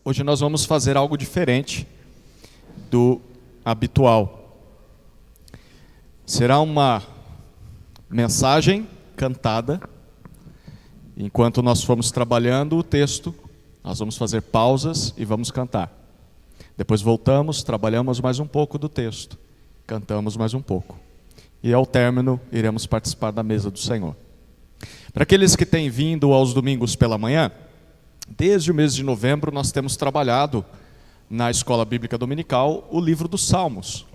Hoje nós vamos fazer algo diferente do habitual. Será uma mensagem cantada. Enquanto nós formos trabalhando o texto, nós vamos fazer pausas e vamos cantar. Depois voltamos, trabalhamos mais um pouco do texto, cantamos mais um pouco. E ao término, iremos participar da mesa do Senhor. Para aqueles que têm vindo aos domingos pela manhã, desde o mês de novembro nós temos trabalhado na Escola Bíblica Dominical o livro dos Salmos.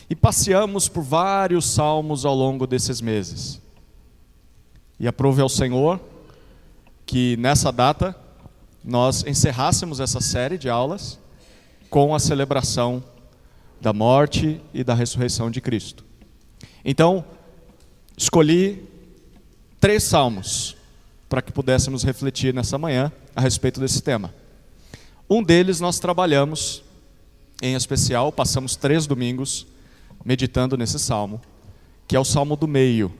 E passeamos por vários salmos ao longo desses meses. E aprove ao Senhor que nessa data nós encerrássemos essa série de aulas com a celebração da morte e da ressurreição de Cristo. Então, escolhi 3 salmos para que pudéssemos refletir nessa manhã a respeito desse tema. Um deles nós trabalhamos em especial, passamos 3 domingos meditando nesse salmo, que é o salmo do meio.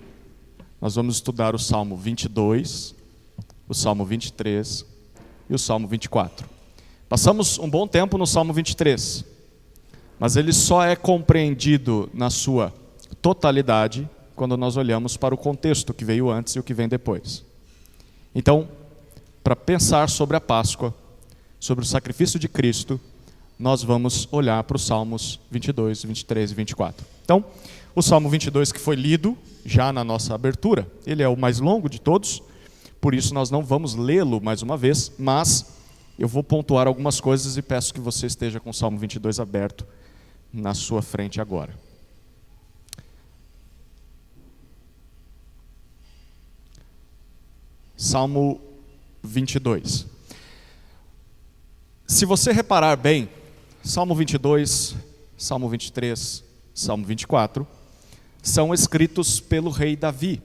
Nós vamos estudar o salmo 22, o salmo 23 e o salmo 24. Passamos um bom tempo no salmo 23, mas ele só é compreendido na sua totalidade quando nós olhamos para o contexto que veio antes e o que vem depois. Então, para pensar sobre a Páscoa, sobre o sacrifício de Cristo, nós vamos olhar para os Salmos 22, 23 e 24. Então, o Salmo 22 que foi lido já na nossa abertura, ele é o mais longo de todos, por isso nós não vamos lê-lo mais uma vez, mas eu vou pontuar algumas coisas e peço que você esteja com o Salmo 22 aberto na sua frente agora. Salmo 22. Se você reparar bem, Salmo 22, Salmo 23, Salmo 24, são escritos pelo rei Davi.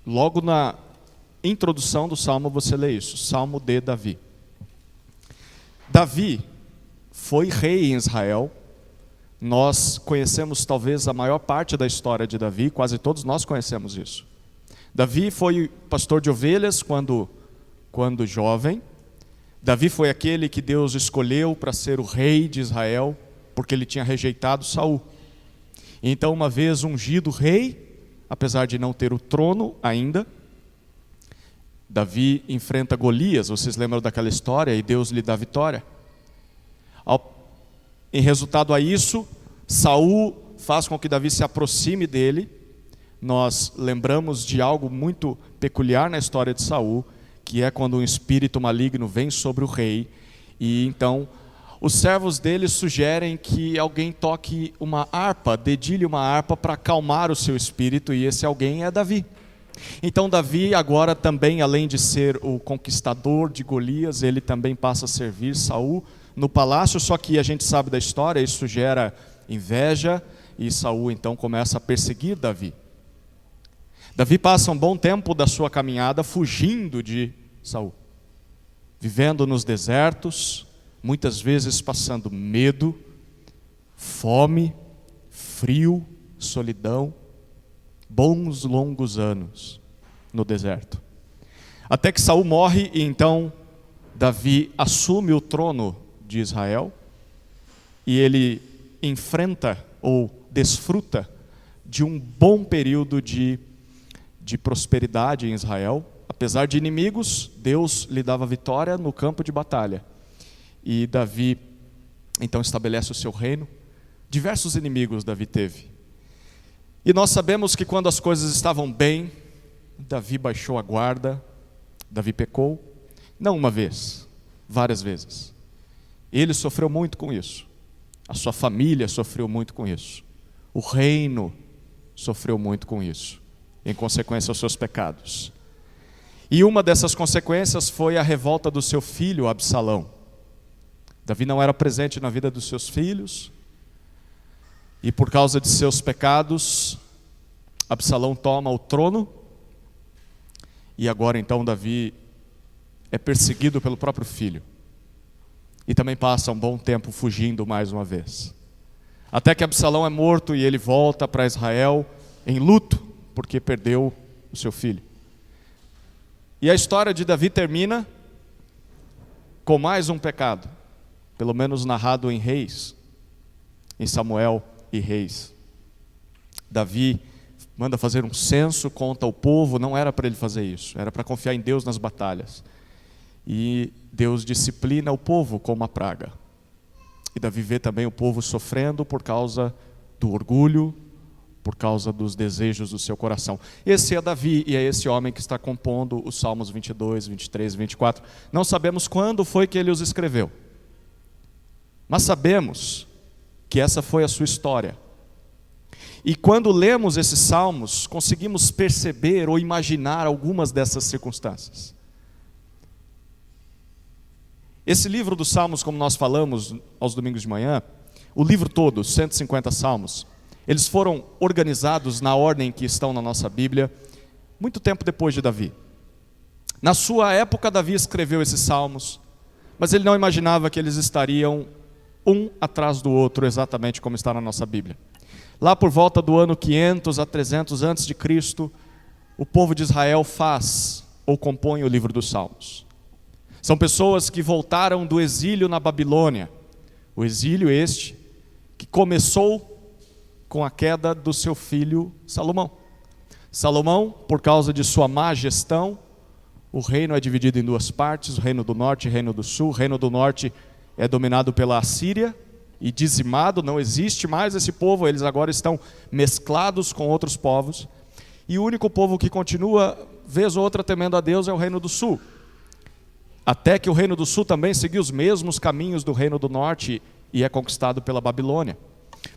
Logo na introdução do Salmo você lê isso, Salmo de Davi. Davi foi rei em Israel. Nós conhecemos talvez a maior parte da história de Davi, quase todos nós conhecemos isso. Davi foi pastor de ovelhas quando jovem. Davi foi aquele que Deus escolheu para ser o rei de Israel, porque ele tinha rejeitado Saul. Então, uma vez ungido rei, apesar de não ter o trono ainda, Davi enfrenta Golias, vocês lembram daquela história, e Deus lhe dá vitória. Em resultado a isso, Saul faz com que Davi se aproxime dele. Nós lembramos de algo muito peculiar na história de Saul, que é quando um espírito maligno vem sobre o rei, e então os servos dele sugerem que alguém toque uma harpa, dedilhe uma harpa para acalmar o seu espírito, e esse alguém é Davi. Então Davi agora também, além de ser o conquistador de Golias, ele também passa a servir Saul no palácio, só que a gente sabe da história, isso gera inveja, e Saul então começa a perseguir Davi. Davi passa um bom tempo da sua caminhada fugindo de Saul, vivendo nos desertos, muitas vezes passando medo, fome, frio, solidão, bons longos anos no deserto. Até que Saul morre e então Davi assume o trono de Israel e ele enfrenta ou desfruta de um bom período de prosperidade em Israel. Apesar de inimigos, Deus lhe dava vitória no campo de batalha. E Davi então estabelece o seu reino. Diversos inimigos Davi teve. E nós sabemos que quando as coisas estavam bem, Davi baixou a guarda, Davi pecou, não uma vez, várias vezes. Ele sofreu muito com isso. A sua família sofreu muito com isso. O reino sofreu muito com isso, em consequência aos seus pecados. E uma dessas consequências foi a revolta do seu filho Absalão. Davi não era presente na vida dos seus filhos, e por causa de seus pecados, Absalão toma o trono, e agora então Davi é perseguido pelo próprio filho. E também passa um bom tempo fugindo mais uma vez. Até que Absalão é morto e ele volta para Israel em luto, porque perdeu o seu filho. E a história de Davi termina com mais um pecado. pelo menos narrado em Reis, em Samuel e Reis. Davi manda fazer um censo, conta o povo, não era para ele fazer isso, era para confiar em Deus nas batalhas. E Deus disciplina o povo com uma praga. E Davi vê também o povo sofrendo por causa do orgulho, por causa dos desejos do seu coração. Esse é Davi e é esse homem que está compondo os Salmos 22, 23 e 24. Não sabemos quando foi que ele os escreveu, mas sabemos que essa foi a sua história. E quando lemos esses salmos, conseguimos perceber ou imaginar algumas dessas circunstâncias. Esse livro dos Salmos, como nós falamos aos domingos de manhã, o livro todo, 150 salmos, eles foram organizados na ordem que estão na nossa Bíblia, muito tempo depois de Davi. Na sua época, Davi escreveu esses salmos, mas ele não imaginava que eles estariam um atrás do outro, exatamente como está na nossa Bíblia. Lá por volta do ano 500 a 300 antes de Cristo, o povo de Israel faz ou compõe o livro dos Salmos. São pessoas que voltaram do exílio na Babilônia. O exílio este que começou com a queda do seu filho Salomão. Salomão, por causa de sua má gestão, o reino é dividido em duas partes, o reino do norte e o reino do sul. O reino do norte é dominado pela Assíria e dizimado, não existe mais esse povo, eles agora estão mesclados com outros povos. E o único povo que continua, vez ou outra, temendo a Deus é o reino do sul. Até que o reino do sul também seguiu os mesmos caminhos do reino do norte e é conquistado pela Babilônia.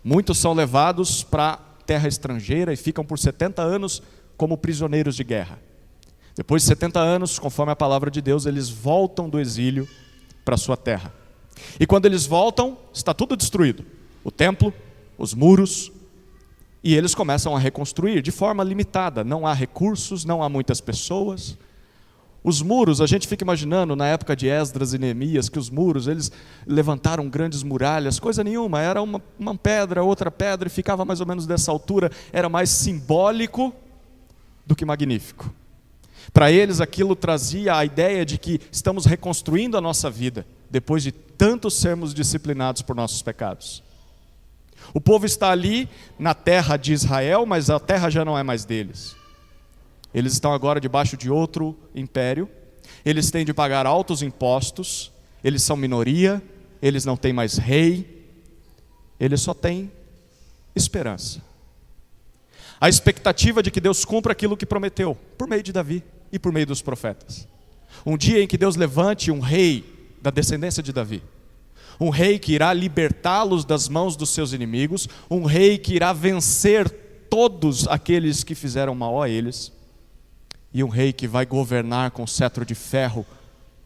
Muitos são levados para terra estrangeira e ficam por 70 anos como prisioneiros de guerra. Depois de 70 anos, conforme a palavra de Deus, eles voltam do exílio para a sua terra. E quando eles voltam, está tudo destruído. O templo, os muros, e eles começam a reconstruir de forma limitada. Não há recursos, não há muitas pessoas. Os muros, a gente fica imaginando na época de Esdras e Neemias, que os muros, eles levantaram grandes muralhas, coisa nenhuma, era uma pedra, outra pedra, e ficava mais ou menos dessa altura, era mais simbólico do que magnífico. Para eles aquilo trazia a ideia de que estamos reconstruindo a nossa vida, depois de tanto sermos disciplinados por nossos pecados. O povo está ali na terra de Israel, mas a terra já não é mais deles. Eles estão agora debaixo de outro império, eles têm de pagar altos impostos, eles são minoria, eles não têm mais rei, eles só têm esperança. A expectativa de que Deus cumpra aquilo que prometeu, por meio de Davi e por meio dos profetas. Um dia em que Deus levante um rei da descendência de Davi, um rei que irá libertá-los das mãos dos seus inimigos, um rei que irá vencer todos aqueles que fizeram mal a eles, e um rei que vai governar com cetro de ferro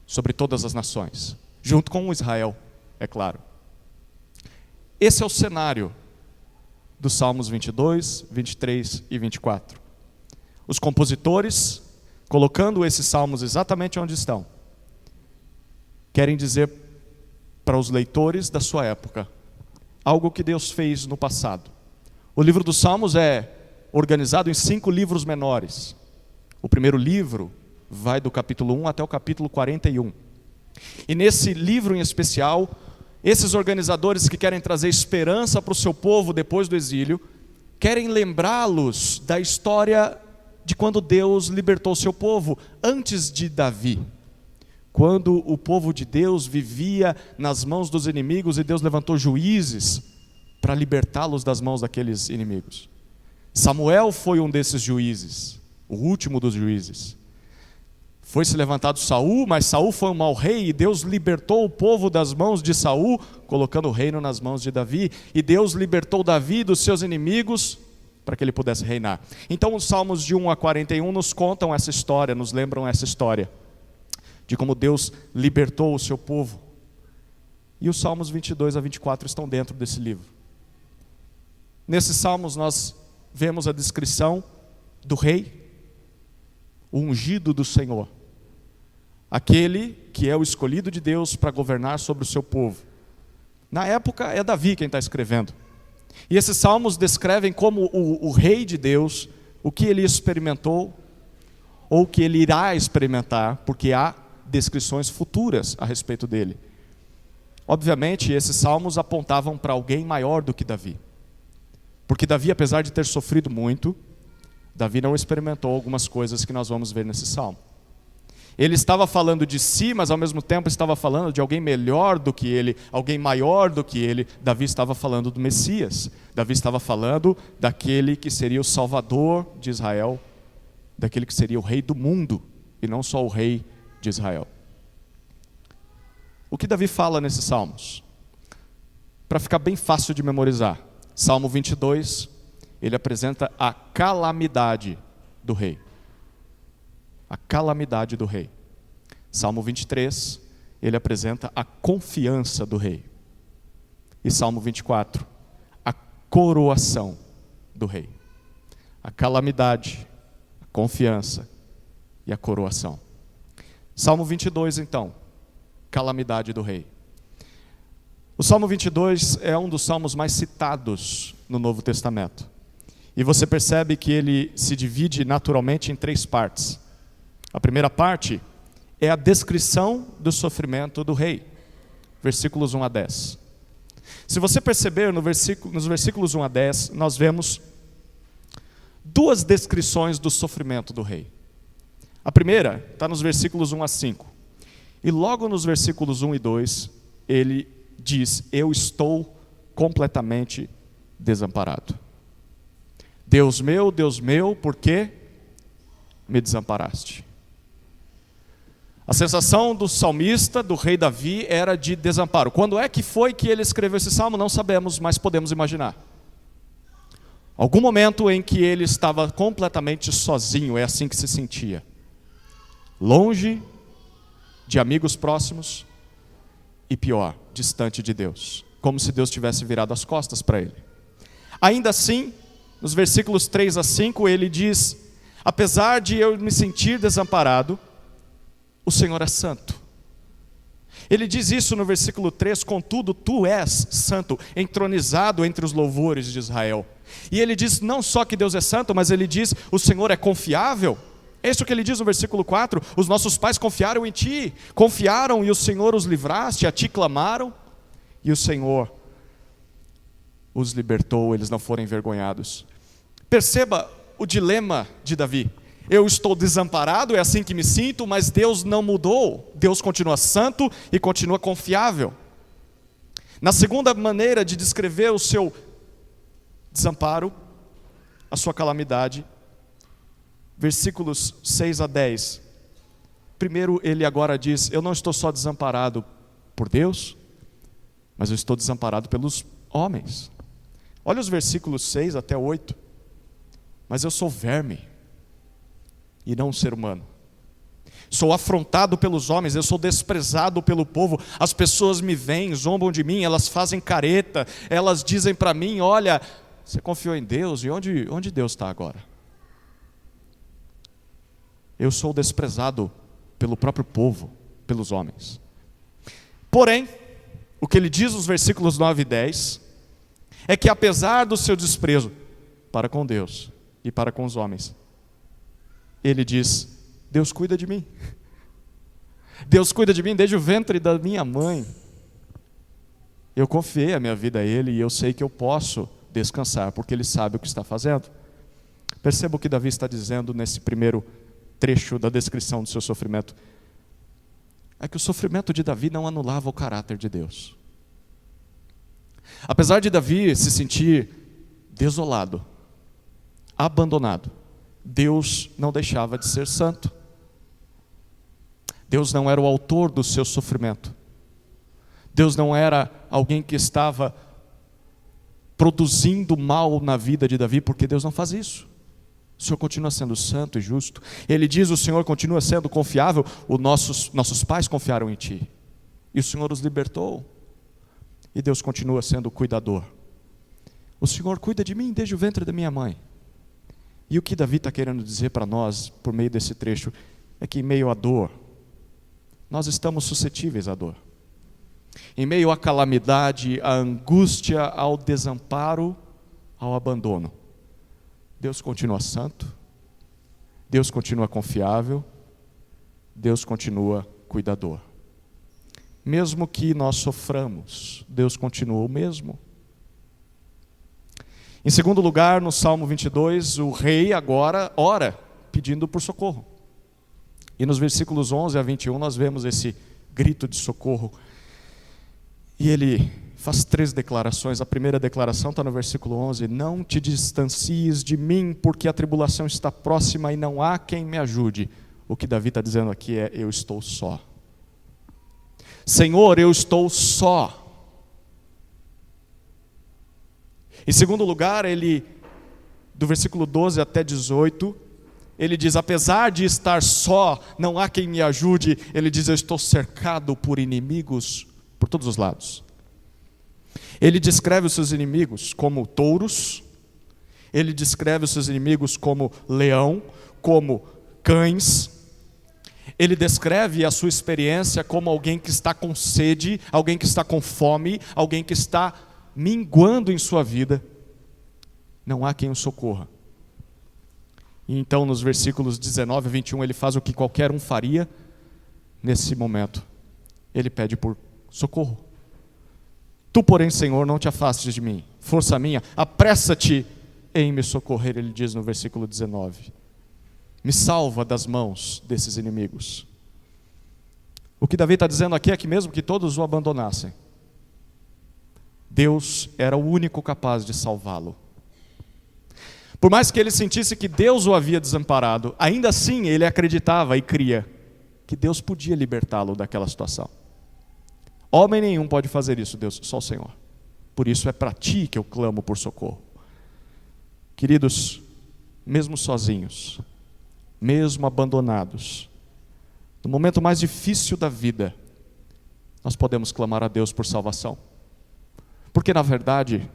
sobre todas as nações, junto com Israel, é claro. Esse é o cenário dos Salmos 22, 23 e 24. Os compositores, colocando esses salmos exatamente onde estão, querem dizer para os leitores da sua época algo que Deus fez no passado. O livro dos Salmos é organizado em 5 livros menores. O primeiro livro vai do capítulo 1 até o capítulo 41. E nesse livro em especial, esses organizadores que querem trazer esperança para o seu povo depois do exílio, querem lembrá-los da história de quando Deus libertou o seu povo, antes de Davi. Quando o povo de Deus vivia nas mãos dos inimigos e Deus levantou juízes para libertá-los das mãos daqueles inimigos. Samuel foi um desses juízes, o último dos juízes. Foi-se levantado Saul, mas Saul foi um mau rei, e Deus libertou o povo das mãos de Saul, colocando o reino nas mãos de Davi, e Deus libertou Davi dos seus inimigos, para que ele pudesse reinar. Então os Salmos de 1 a 41 nos contam essa história, nos lembram essa história, de como Deus libertou o seu povo. E os Salmos 22 a 24 estão dentro desse livro. Nesses Salmos nós vemos a descrição do rei, o ungido do Senhor, aquele que é o escolhido de Deus para governar sobre o seu povo. Na época é Davi quem está escrevendo. E esses salmos descrevem como o rei de Deus, o que ele experimentou, ou o que ele irá experimentar, porque há descrições futuras a respeito dele. Obviamente, esses salmos apontavam para alguém maior do que Davi. Porque Davi, apesar de ter sofrido muito, Davi não experimentou algumas coisas que nós vamos ver nesse salmo. Ele estava falando de si, mas ao mesmo tempo estava falando de alguém melhor do que ele, alguém maior do que ele. Davi estava falando do Messias. Davi estava falando daquele que seria o Salvador de Israel, daquele que seria o rei do mundo, e não só o rei de Israel. O que Davi fala nesses salmos? Para ficar bem fácil de memorizar, Salmo 22, ele apresenta a calamidade do rei. A calamidade do rei. Salmo 23, ele apresenta a confiança do rei. E Salmo 24, a coroação do rei. A calamidade, a confiança e a coroação. Salmo 22, então, calamidade do rei. O Salmo 22 é um dos salmos mais citados no Novo Testamento. E você percebe que ele se divide naturalmente em 3 partes. A primeira parte é a descrição do sofrimento do rei, versículos 1 a 10. Se você perceber nos versículos 1 a 10, nós vemos 2 descrições do sofrimento do rei. A primeira está nos versículos 1 a 5. E logo nos versículos 1 e 2, ele diz: eu estou completamente desamparado. Deus meu, por que me desamparaste? A sensação do salmista, do rei Davi, era de desamparo. Quando é que foi que ele escreveu esse salmo? Não sabemos, mas podemos imaginar. Algum momento em que ele estava completamente sozinho, é assim que se sentia. Longe de amigos próximos e pior, distante de Deus. Como se Deus tivesse virado as costas para ele. Ainda assim, nos versículos 3 a 5, ele diz: apesar de eu me sentir desamparado, o Senhor é santo. Ele diz isso no versículo 3, contudo, tu és santo, entronizado entre os louvores de Israel. E ele diz não só que Deus é santo, mas ele diz, o Senhor é confiável. É isso que ele diz no versículo 4, os nossos pais confiaram em ti, confiaram e o Senhor os livraste, a ti clamaram, e o Senhor os libertou, eles não foram envergonhados. Perceba o dilema de Davi. Eu estou desamparado, é assim que me sinto, mas Deus não mudou. Deus continua santo e continua confiável. Na segunda maneira de descrever o seu desamparo, a sua calamidade, versículos 6 a 10. Primeiro ele agora diz, eu não estou só desamparado por Deus, mas eu estou desamparado pelos homens. Olha os versículos 6 até 8. Mas eu sou verme e não um ser humano. Sou afrontado pelos homens, eu sou desprezado pelo povo. As pessoas me veem, zombam de mim, elas fazem careta, elas dizem para mim, olha, você confiou em Deus, e onde Deus está agora? Eu sou desprezado pelo próprio povo, pelos homens. Porém, o que ele diz nos versículos 9 e 10, é que apesar do seu desprezo para com Deus e para com os homens, ele diz, Deus cuida de mim. Deus cuida de mim desde o ventre da minha mãe. Eu confiei a minha vida a Ele e eu sei que eu posso descansar, porque Ele sabe o que está fazendo. Perceba o que Davi está dizendo nesse primeiro trecho da descrição do seu sofrimento. É que o sofrimento de Davi não anulava o caráter de Deus. Apesar de Davi se sentir desolado, abandonado, Deus não deixava de ser santo. Deus não era o autor do seu sofrimento. Deus não era alguém que estava produzindo mal na vida de Davi, porque Deus não faz isso. O Senhor continua sendo santo e justo. Ele diz, o Senhor continua sendo confiável. Os nossos pais confiaram em Ti. E o Senhor os libertou. E Deus continua sendo cuidador. O Senhor cuida de mim desde o ventre da minha mãe. E o que Davi está querendo dizer para nós, por meio desse trecho, é que em meio à dor, nós estamos suscetíveis à dor. Em meio à calamidade, à angústia, ao desamparo, ao abandono, Deus continua santo, Deus continua confiável, Deus continua cuidador. mesmo que nós soframos, Deus continua o mesmo. Em segundo lugar, no Salmo 22, o rei agora ora, pedindo por socorro. E nos versículos 11 a 21 nós vemos esse grito de socorro. E ele faz 3 declarações. A primeira declaração está no versículo 11: não te distancies de mim, porque a tribulação está próxima e não há quem me ajude. O que Davi está dizendo aqui é: eu estou só. Senhor, eu estou só. Em segundo lugar, ele, do versículo 12 até 18, ele diz: apesar de estar só, não há quem me ajude. Ele diz: eu estou cercado por inimigos por todos os lados. Ele descreve os seus inimigos como touros, ele descreve os seus inimigos como leão, como cães. Ele descreve a sua experiência como alguém que está com sede, alguém que está com fome, alguém que está minguando em sua vida. Não há quem o socorra. E então nos versículos 19 a 21 ele faz o que qualquer um faria nesse momento. Ele pede por socorro. Tu, porém, Senhor, não te afastes de mim. Força minha, apressa-te em me socorrer, ele diz no versículo 19. Me salva das mãos desses inimigos. O que Davi está dizendo aqui é que mesmo que todos o abandonassem, Deus era o único capaz de salvá-lo. Por mais que ele sentisse que Deus o havia desamparado, ainda assim ele acreditava e cria que Deus podia libertá-lo daquela situação. Homem nenhum pode fazer isso, Deus, só o Senhor. Por isso é para ti que eu clamo por socorro. Queridos, mesmo sozinhos, mesmo abandonados, no momento mais difícil da vida, nós podemos clamar a Deus por salvação. Porque na verdade,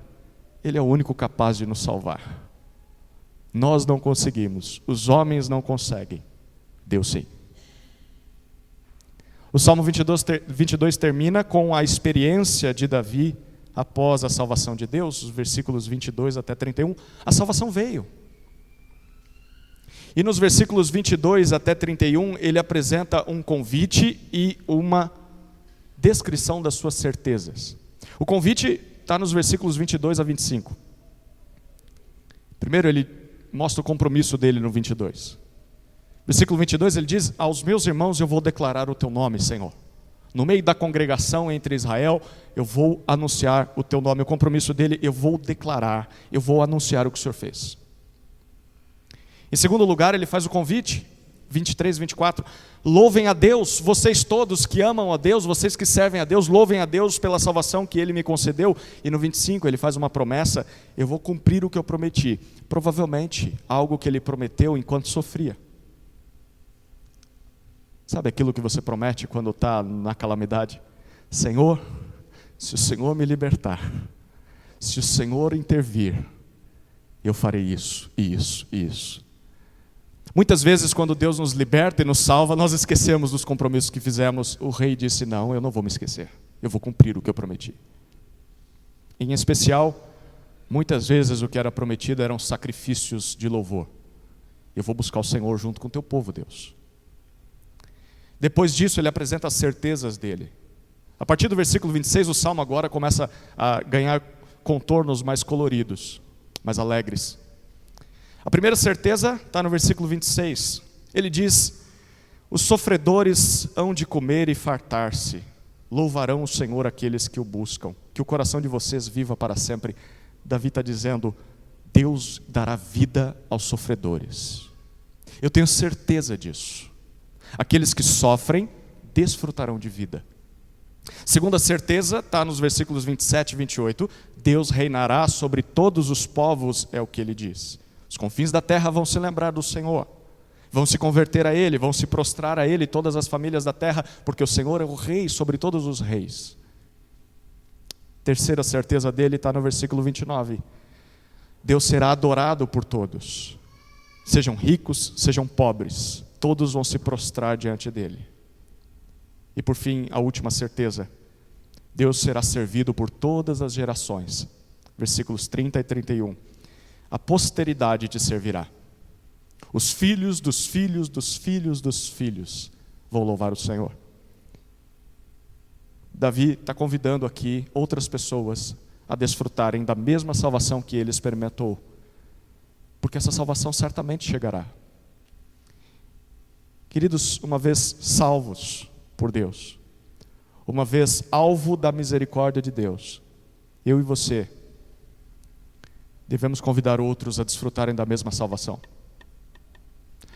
Ele é o único capaz de nos salvar. Nós não conseguimos, os homens não conseguem, Deus sim. O Salmo 22 termina com a experiência de Davi após a salvação de Deus, os versículos 22 até 31, a salvação veio. E nos versículos 22 até 31, ele apresenta um convite e uma descrição das suas certezas. O convite está nos versículos 22 a 25. Primeiro ele mostra o compromisso dele no 22. Versículo 22 ele diz: aos meus irmãos eu vou declarar o teu nome, Senhor. No meio da congregação entre Israel, eu vou anunciar o teu nome. O compromisso dele, eu vou declarar, eu vou anunciar o que o Senhor fez. Em segundo lugar, ele faz o convite, 23, 24. Louvem a Deus, vocês todos que amam a Deus, vocês que servem a Deus, louvem a Deus pela salvação que Ele me concedeu. E no 25 ele faz uma promessa: eu vou cumprir o que eu prometi. Provavelmente algo que ele prometeu enquanto sofria. Sabe aquilo que você promete quando está na calamidade? Senhor, se o Senhor me libertar, se o Senhor intervir, eu farei isso, isso e isso. Muitas vezes quando Deus nos liberta e nos salva, nós esquecemos dos compromissos que fizemos. O rei disse: não, eu não vou me esquecer, eu vou cumprir o que eu prometi. Em especial, muitas vezes o que era prometido eram sacrifícios de louvor. Eu vou buscar o Senhor junto com o teu povo, Deus. Depois disso ele apresenta as certezas dele. A partir do versículo 26, o Salmo agora começa a ganhar contornos mais coloridos, mais alegres. A primeira certeza está no versículo 26. Ele diz: os sofredores hão de comer e fartar-se. Louvarão o Senhor aqueles que o buscam. Que o coração de vocês viva para sempre. Davi está dizendo: Deus dará vida aos sofredores. Eu tenho certeza disso. Aqueles que sofrem desfrutarão de vida. Segunda certeza está nos versículos 27 e 28. Deus reinará sobre todos os povos, é o que ele diz. Os confins da terra vão se lembrar do Senhor, vão se converter a Ele, vão se prostrar a Ele, todas as famílias da terra, porque o Senhor é o Rei sobre todos os reis. Terceira certeza dele está no versículo 29. Deus será adorado por todos, sejam ricos, sejam pobres, todos vão se prostrar diante dele. E por fim, a última certeza: Deus será servido por todas as gerações. Versículos 30 e 31. A posteridade te servirá. Os filhos dos filhos dos filhos dos filhos vão louvar o Senhor. Davi está convidando aqui outras pessoas a desfrutarem da mesma salvação que ele experimentou, porque essa salvação certamente chegará. Queridos, uma vez salvos por Deus, uma vez alvo da misericórdia de Deus, eu e você devemos convidar outros a desfrutarem da mesma salvação.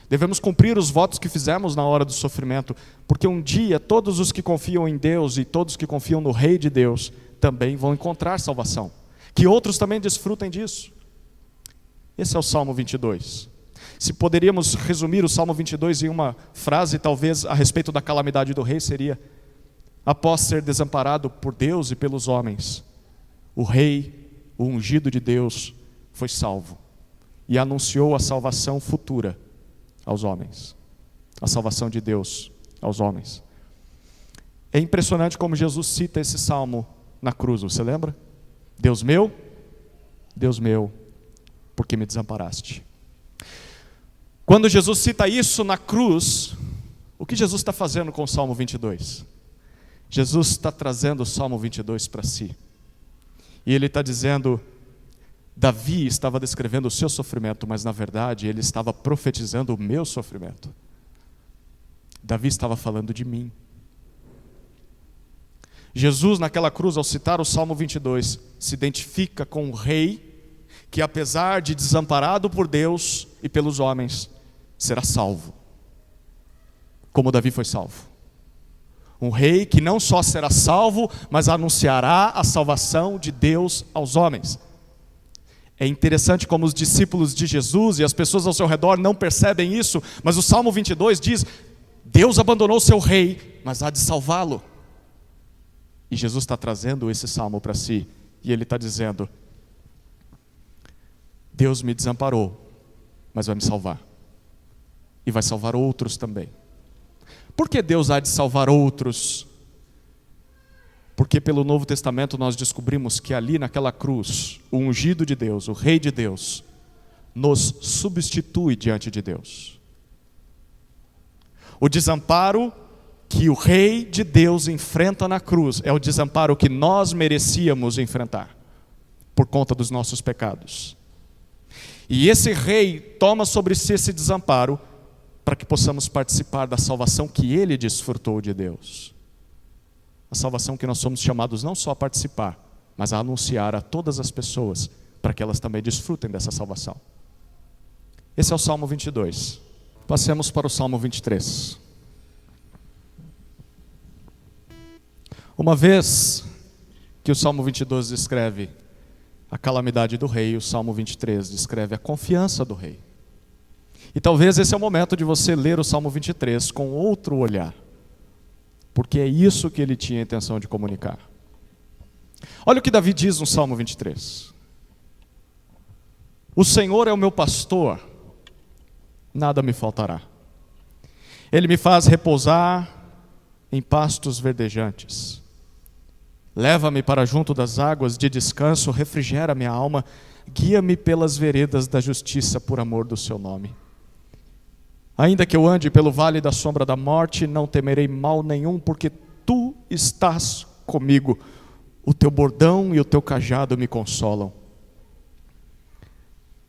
Devemos cumprir os votos que fizemos na hora do sofrimento, porque um dia todos os que confiam em Deus e todos que confiam no Rei de Deus também vão encontrar salvação. Que outros também desfrutem disso. Esse é o Salmo 22. Se poderíamos resumir o Salmo 22 em uma frase, talvez a respeito da calamidade do rei, seria: após ser desamparado por Deus e pelos homens, o rei, o ungido de Deus, foi salvo e anunciou a salvação futura aos homens, a salvação de Deus aos homens. É impressionante como Jesus cita esse salmo na cruz, você lembra? Deus meu, por que me desamparaste? Quando Jesus cita isso na cruz, o que Jesus está fazendo com o Salmo 22? Jesus está trazendo o Salmo 22 para si. E ele está dizendo: Davi estava descrevendo o seu sofrimento, mas na verdade ele estava profetizando o meu sofrimento. Davi estava falando de mim. Jesus, naquela cruz, ao citar o Salmo 22, se identifica com o rei que, apesar de desamparado por Deus e pelos homens, será salvo, como Davi foi salvo. Um rei que não só será salvo, mas anunciará a salvação de Deus aos homens. É interessante como os discípulos de Jesus e as pessoas ao seu redor não percebem isso, mas o Salmo 22 diz: Deus abandonou o seu rei, mas há de salvá-lo. E Jesus está trazendo esse salmo para si, e ele está dizendo: Deus me desamparou, mas vai me salvar. E vai salvar outros também. Por que Deus há de salvar outros? Porque pelo Novo Testamento nós descobrimos que ali naquela cruz, o ungido de Deus, o Rei de Deus, nos substitui diante de Deus. O desamparo que o Rei de Deus enfrenta na cruz é o desamparo que nós merecíamos enfrentar, por conta dos nossos pecados. E esse Rei toma sobre si esse desamparo para que possamos participar da salvação que Ele desfrutou de Deus. A salvação que nós somos chamados não só a participar, mas a anunciar a todas as pessoas, para que elas também desfrutem dessa salvação. Esse é o Salmo 22. Passemos para o Salmo 23. Uma vez que o Salmo 22 descreve a calamidade do rei, o Salmo 23 descreve a confiança do rei. E talvez esse é o momento de você ler o Salmo 23 com outro olhar, porque é isso que ele tinha a intenção de comunicar. Olha o que Davi diz no Salmo 23. O Senhor é o meu pastor, nada me faltará. Ele me faz repousar em pastos verdejantes. Leva-me para junto das águas de descanso, refrigera minha alma, guia-me pelas veredas da justiça por amor do seu nome. Ainda que eu ande pelo vale da sombra da morte, não temerei mal nenhum, porque tu estás comigo. O teu bordão e o teu cajado me consolam.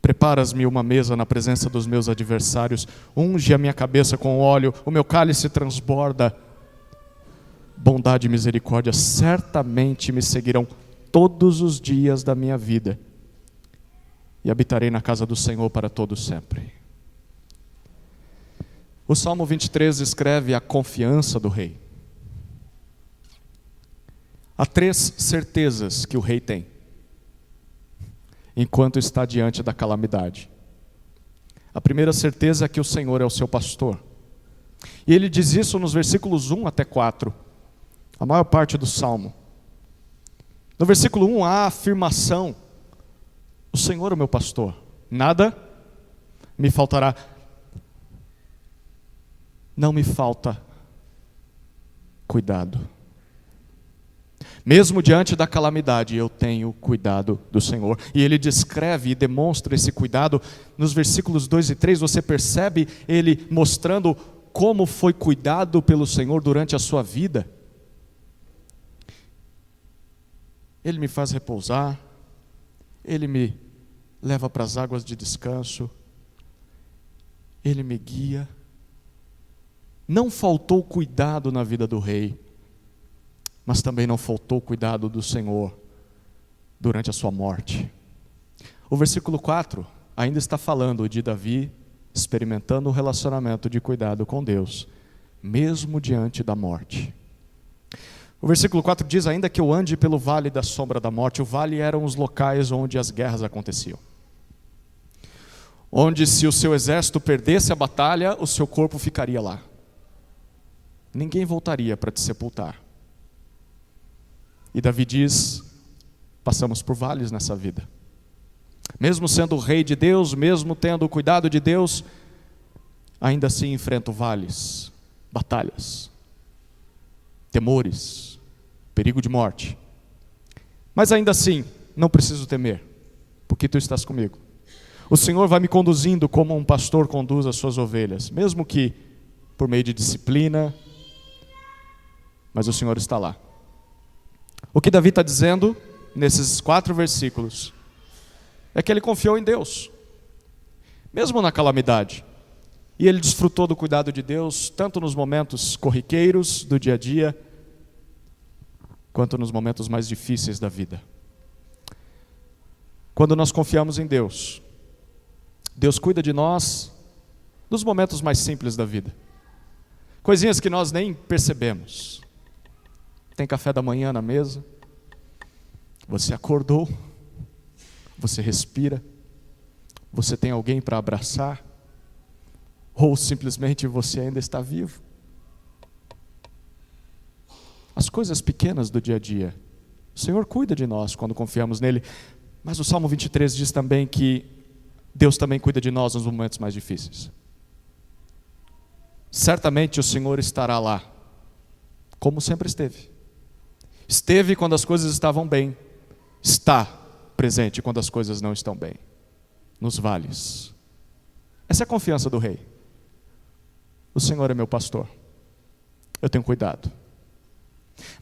Preparas-me uma mesa na presença dos meus adversários, unge a minha cabeça com óleo, o meu cálice transborda. Bondade e misericórdia certamente me seguirão todos os dias da minha vida, e habitarei na casa do Senhor para todo sempre. O Salmo 23 escreve a confiança do rei. Há 3 certezas que o rei tem enquanto está diante da calamidade. A primeira certeza é que o Senhor é o seu pastor. E ele diz isso nos versículos 1 até 4, a maior parte do Salmo. No versículo 1 há a afirmação: o Senhor é o meu pastor, nada me faltará. Não me falta cuidado. Mesmo diante da calamidade, eu tenho cuidado do Senhor. E ele descreve e demonstra esse cuidado nos versículos 2 e 3. Você percebe ele mostrando como foi cuidado pelo Senhor durante a sua vida. Ele me faz repousar, Ele me leva para as águas de descanso, Ele me guia. Não faltou cuidado na vida do rei, mas também não faltou cuidado do Senhor durante a sua morte. O versículo 4 ainda está falando de Davi experimentando um relacionamento de cuidado com Deus, mesmo diante da morte. O versículo 4 diz ainda que eu ande pelo vale da sombra da morte. O vale eram os locais onde as guerras aconteciam, onde se o seu exército perdesse a batalha, o seu corpo ficaria lá. Ninguém voltaria para te sepultar. E Davi diz, passamos por vales nessa vida. Mesmo sendo o rei de Deus, mesmo tendo o cuidado de Deus, ainda assim enfrento vales, batalhas, temores, perigo de morte. Mas ainda assim, não preciso temer, porque tu estás comigo. O Senhor vai me conduzindo como um pastor conduz as suas ovelhas, mesmo que por meio de disciplina, mas o Senhor está lá. O que Davi está dizendo nesses 4 versículos é que ele confiou em Deus, mesmo na calamidade. E ele desfrutou do cuidado de Deus, tanto nos momentos corriqueiros do dia a dia, quanto nos momentos mais difíceis da vida. Quando nós confiamos em Deus, Deus cuida de nós nos momentos mais simples da vida. Coisinhas que nós nem percebemos. Tem café da manhã na mesa, você acordou, você respira, você tem alguém para abraçar, ou simplesmente você ainda está vivo. As coisas pequenas do dia a dia, o Senhor cuida de nós quando confiamos nele, mas o Salmo 23 diz também que Deus também cuida de nós nos momentos mais difíceis. Certamente o Senhor estará lá, como sempre esteve. Esteve quando as coisas estavam bem, está presente quando as coisas não estão bem, nos vales. Essa é a confiança do rei. O Senhor é meu pastor, eu tenho cuidado.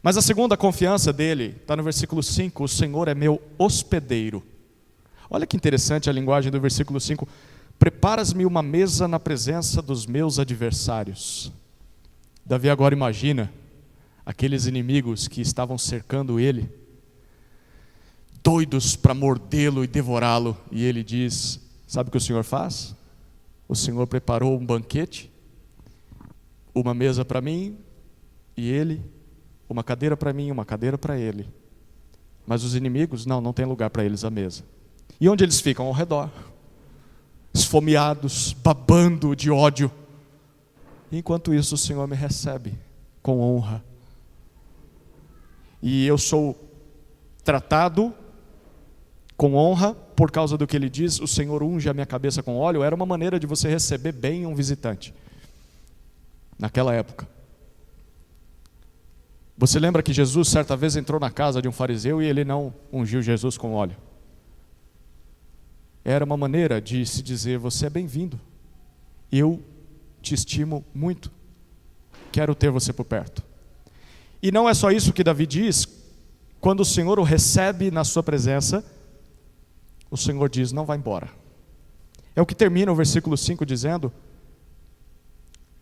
Mas a segunda confiança dele está no versículo 5, o Senhor é meu hospedeiro. Olha que interessante a linguagem do versículo 5. Preparas-me uma mesa na presença dos meus adversários. Davi agora imagina aqueles inimigos que estavam cercando ele, doidos para mordê-lo e devorá-lo. E ele diz, sabe o que o Senhor faz? O Senhor preparou um banquete, uma mesa para mim e ele, uma cadeira para mim, uma cadeira para ele. Mas os inimigos, não tem lugar para eles à mesa. E onde eles ficam? Ao redor, esfomeados, babando de ódio. Enquanto isso o Senhor me recebe com honra. E eu sou tratado com honra por causa do que ele diz, o Senhor unge a minha cabeça com óleo. Era uma maneira de você receber bem um visitante naquela época. Você lembra que Jesus certa vez entrou na casa de um fariseu e ele não ungiu Jesus com óleo? Era uma maneira de se dizer, você é bem-vindo, eu te estimo muito, quero ter você por perto. E não é só isso que Davi diz, quando o Senhor o recebe na sua presença, o Senhor diz, não vá embora. É o que termina o versículo 5 dizendo,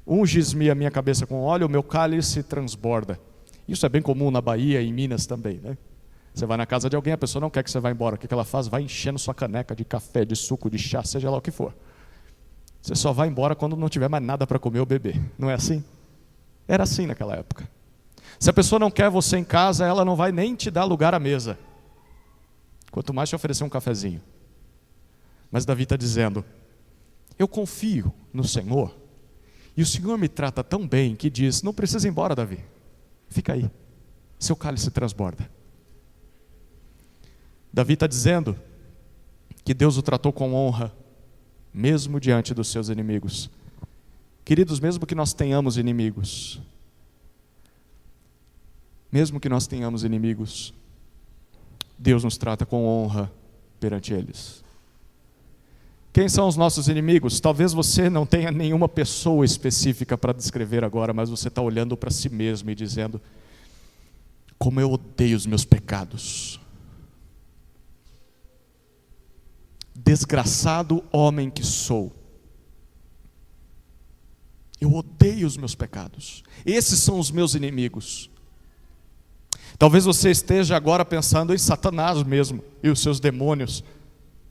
unges-me a minha cabeça com óleo, o meu cálice transborda. Isso é bem comum na Bahia e em Minas também, né? Você vai na casa de alguém, a pessoa não quer que você vá embora. O que ela faz? Vai enchendo sua caneca de café, de suco, de chá, seja lá o que for. Você só vai embora quando não tiver mais nada para comer ou beber. Não é assim? Era assim naquela época. Se a pessoa não quer você em casa, ela não vai nem te dar lugar à mesa. Quanto mais te oferecer um cafezinho. Mas Davi está dizendo, eu confio no Senhor. E o Senhor me trata tão bem que diz, não precisa ir embora, Davi. Fica aí. Seu cálice transborda. Davi está dizendo que Deus o tratou com honra, mesmo diante dos seus inimigos. Queridos, mesmo que nós tenhamos inimigos, Deus nos trata com honra perante eles. Quem são os nossos inimigos? Talvez você não tenha nenhuma pessoa específica para descrever agora, mas você está olhando para si mesmo e dizendo, como eu odeio os meus pecados. desgraçado homem que sou. Eu odeio os meus pecados. Esses são os meus inimigos. Talvez você esteja agora pensando em Satanás mesmo e os seus demônios,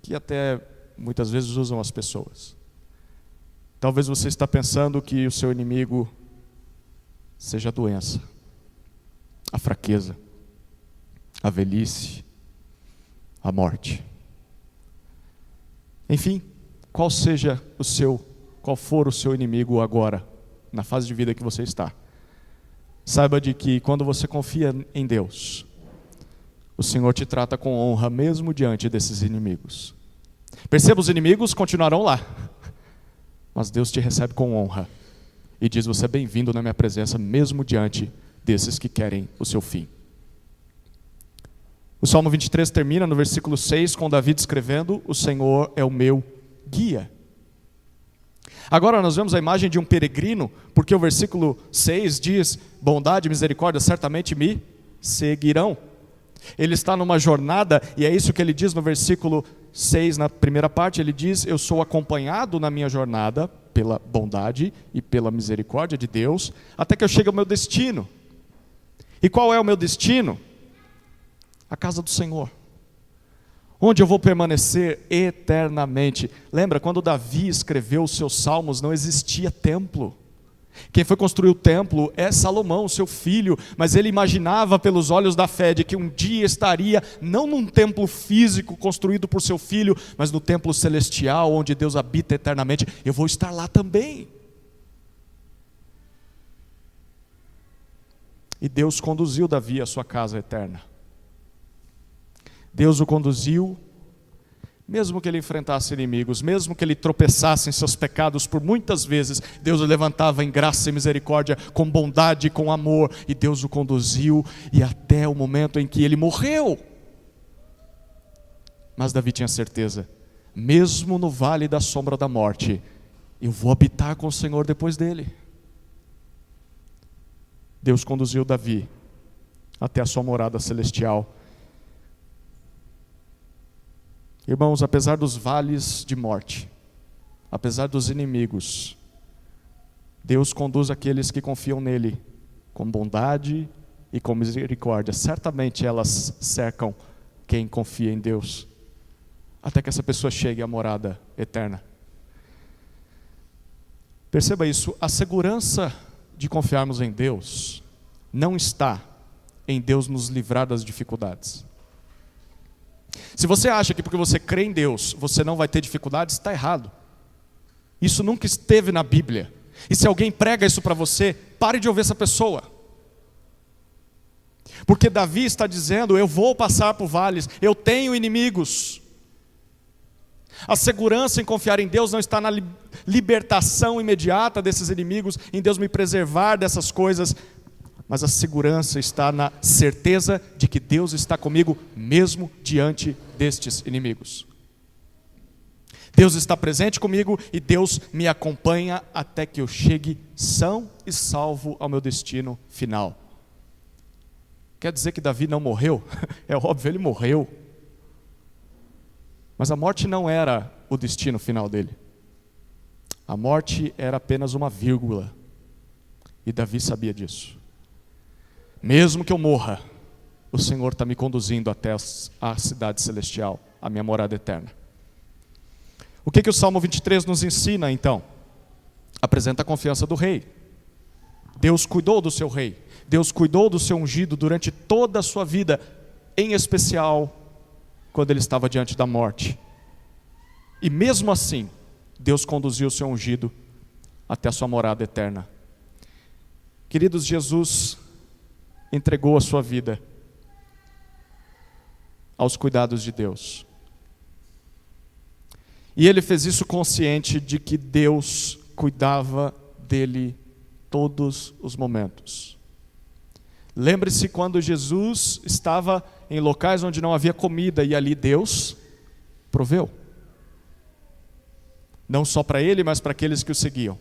que até muitas vezes usam as pessoas. Talvez você está pensando que o seu inimigo seja a doença, a fraqueza, a velhice, a morte. Enfim, qual for o seu inimigo agora, na fase de vida que você está, saiba de que quando você confia em Deus, o Senhor te trata com honra mesmo diante desses inimigos. Perceba, os inimigos continuarão lá, mas Deus te recebe com honra e diz: você é bem-vindo na minha presença mesmo diante desses que querem o seu fim. O Salmo 23 termina no versículo 6 com Davi escrevendo: o Senhor é o meu guia. Agora nós vemos a imagem de um peregrino, porque o versículo 6 diz: bondade e misericórdia certamente me seguirão. Ele está numa jornada, e é isso que ele diz no versículo 6, na primeira parte. Ele diz: eu sou acompanhado na minha jornada pela bondade e pela misericórdia de Deus, até que eu chegue ao meu destino. E qual é o meu destino? A casa do Senhor, onde eu vou permanecer eternamente. Lembra, quando Davi escreveu os seus salmos, não existia templo. Quem foi construir o templo é Salomão, seu filho, mas ele imaginava pelos olhos da fé de que um dia estaria não num templo físico construído por seu filho, mas no templo celestial, onde Deus habita eternamente. Eu vou estar lá também. E Deus conduziu Davi à sua casa eterna. Deus o conduziu, mesmo que ele enfrentasse inimigos, mesmo que ele tropeçasse em seus pecados por muitas vezes, Deus o levantava em graça e misericórdia, com bondade e com amor, e Deus o conduziu, e até o momento em que ele morreu. Mas Davi tinha certeza: mesmo no vale da sombra da morte, eu vou habitar com o Senhor depois dele. Deus conduziu Davi até a sua morada celestial. Irmãos, apesar dos vales de morte, apesar dos inimigos, Deus conduz aqueles que confiam nele com bondade e com misericórdia. Certamente elas cercam quem confia em Deus, até que essa pessoa chegue à morada eterna. Perceba isso: a segurança de confiarmos em Deus não está em Deus nos livrar das dificuldades. Se você acha que porque você crê em Deus você não vai ter dificuldades, está errado. Isso nunca esteve na Bíblia. E se alguém prega isso para você, pare de ouvir essa pessoa. Porque Davi está dizendo: eu vou passar por vales, eu tenho inimigos. A segurança em confiar em Deus não está na libertação imediata desses inimigos, em Deus me preservar dessas coisas, mas a segurança está na certeza de que Deus está comigo mesmo diante destes inimigos. Deus está presente comigo e Deus me acompanha até que eu chegue são e salvo ao meu destino final. Quer dizer que Davi não morreu? É óbvio, ele morreu. Mas a morte não era o destino final dele. A morte era apenas uma vírgula. E Davi sabia disso. Mesmo que eu morra, o Senhor está me conduzindo até a cidade celestial, a minha morada eterna. O que o Salmo 23 nos ensina então? Apresenta a confiança do rei. Deus cuidou do seu rei. Deus cuidou do seu ungido durante toda a sua vida, em especial quando ele estava diante da morte. E mesmo assim, Deus conduziu o seu ungido até a sua morada eterna. Queridos, Jesus entregou a sua vida aos cuidados de Deus. E ele fez isso consciente de que Deus cuidava dele todos os momentos. Lembre-se quando Jesus estava em locais onde não havia comida e ali Deus proveu. Não só para ele, mas para aqueles que o seguiam.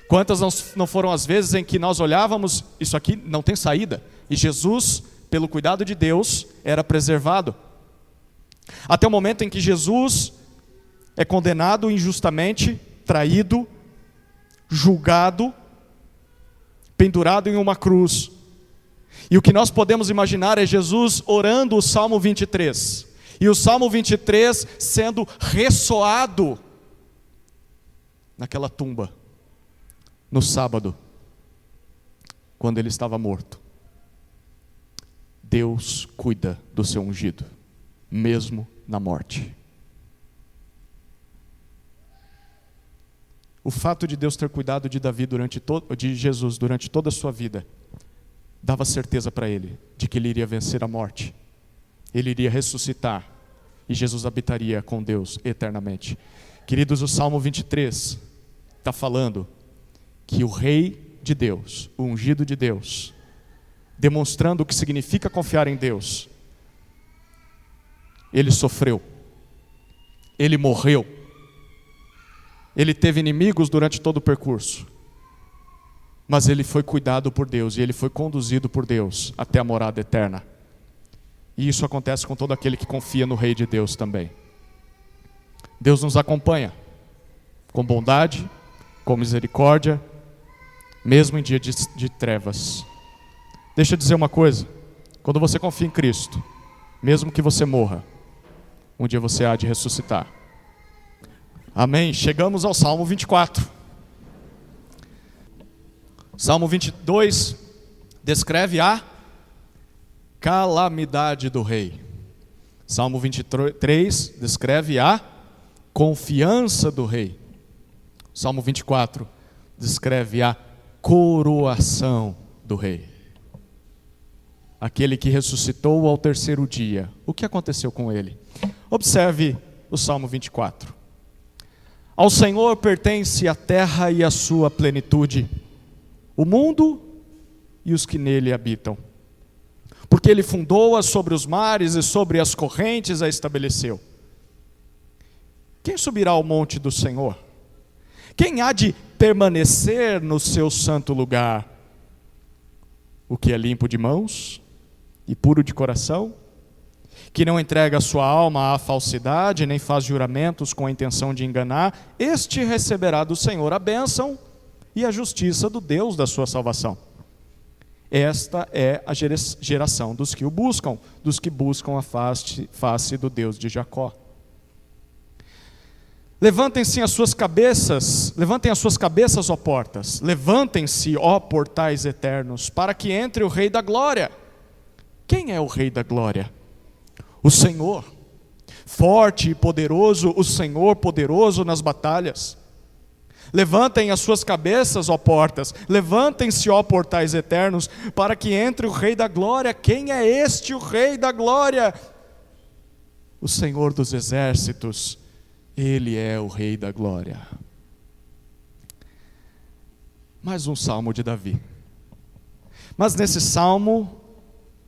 Quantas não foram as vezes em que nós olhávamos, isso aqui não tem saída, e Jesus, pelo cuidado de Deus, era preservado. Até o momento em que Jesus é condenado injustamente, traído, julgado, pendurado em uma cruz. E o que nós podemos imaginar é Jesus orando o Salmo 23. E o Salmo 23 sendo ressoado naquela tumba, no sábado, quando ele estava morto. Deus cuida do seu ungido, mesmo na morte. O fato de Deus ter cuidado de de Jesus durante toda a sua vida, dava certeza para ele de que ele iria vencer a morte. Ele iria ressuscitar e Jesus habitaria com Deus eternamente. Queridos, o Salmo 23 está falando que o Rei de Deus, o ungido de Deus, demonstrando o que significa confiar em Deus, ele sofreu, ele morreu, ele teve inimigos durante todo o percurso, mas ele foi cuidado por Deus e ele foi conduzido por Deus até a morada eterna. E isso acontece com todo aquele que confia no Rei de Deus também. Deus nos acompanha com bondade, com misericórdia, mesmo em dia de trevas. Deixa eu dizer uma coisa: quando você confia em Cristo, mesmo que você morra, um dia você há de ressuscitar. Amém? Chegamos ao Salmo 24. Salmo 22 descreve a calamidade do rei. Salmo 23 descreve a confiança do rei. Salmo 24 descreve a coroação do rei. Aquele que ressuscitou ao terceiro dia. O que aconteceu com ele? Observe o Salmo 24. Ao Senhor pertence a terra e a sua plenitude, o mundo e os que nele habitam. Porque ele fundou-a sobre os mares e sobre as correntes a estabeleceu. Quem subirá ao monte do Senhor? Quem há de permanecer no seu santo lugar? O que é limpo de mãos e puro de coração, que não entrega a sua alma à falsidade, nem faz juramentos com a intenção de enganar, este receberá do Senhor a bênção e a justiça do Deus da sua salvação. Esta é a geração dos que o buscam, dos que buscam a face do Deus de Jacó. Levantem as suas cabeças, ó portas, levantem-se, ó portais eternos, para que entre o Rei da Glória. Quem é o Rei da Glória? O Senhor, forte e poderoso, o Senhor poderoso nas batalhas. Levantem as suas cabeças, ó portas, levantem-se, ó portais eternos, para que entre o Rei da Glória. Quem é este, o Rei da Glória? O Senhor dos exércitos, Ele é o Rei da Glória. Mais um salmo de Davi. Mas nesse salmo,